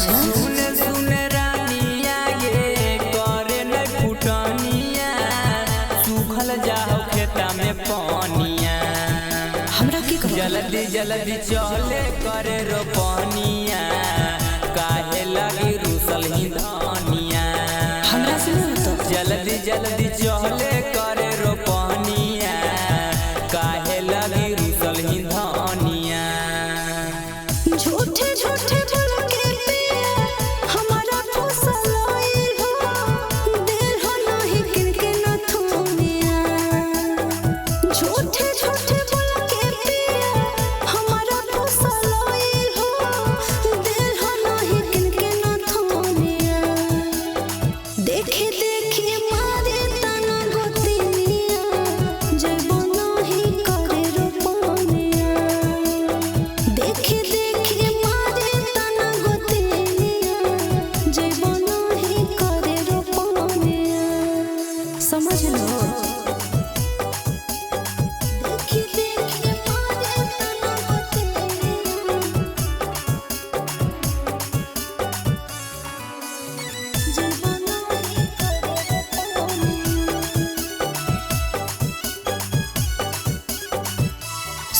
सुन रानिया ये करे न फुटनिया सूखल जाओ खेता में पानिया। हमरा की जल्दी जल्दी चले करे रोपनिया काहे लगी रुसल ही धनिया। हमरा से तो जल्दी जल्दी चले करे रोपनिया काहे लगी रुसल ही धनिया। झूठे झूठे समझ लो।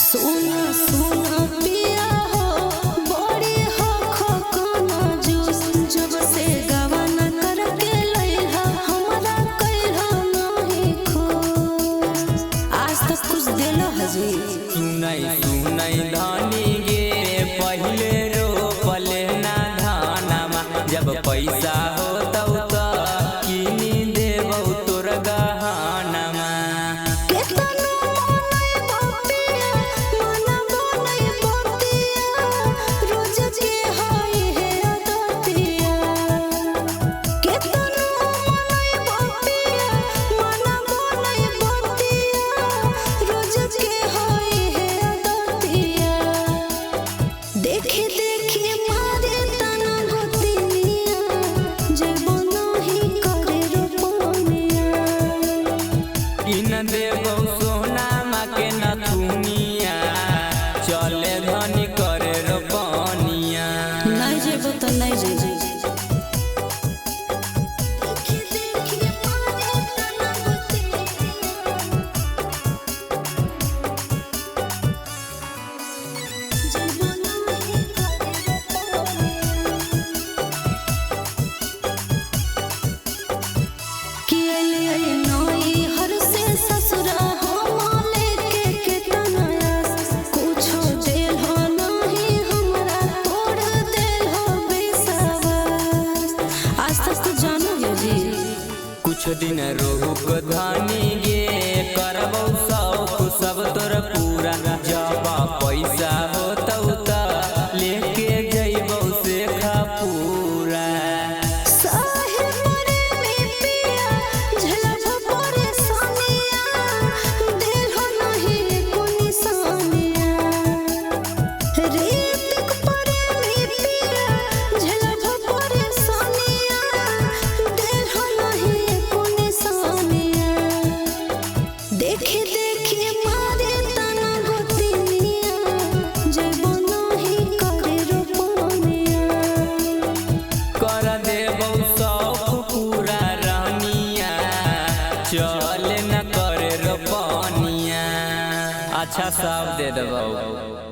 सोना सोना पिया हो बड़ी हो खोना जूस जब से गवाना करके लइहा हमरा कइहा नहीं खो। आज तक कुछ देलो हजी सुनई सुनई धानी गे पहले रोपले ना धानमा जब पैसा हो तब तो किनी देबौ तोर गहनमा। देवौ सोना मा के नथुनिया चले धनी करे रोपनिया। नहीं जेबो तो नहीं जेबो कुछ दिन रोक धानी गे करबौ शौक सब तोर पूरा जब पैसा हो तब त लेके जइबौ से खपूरा। चले न करे रोपनिया अच्छा सब दे देबौ।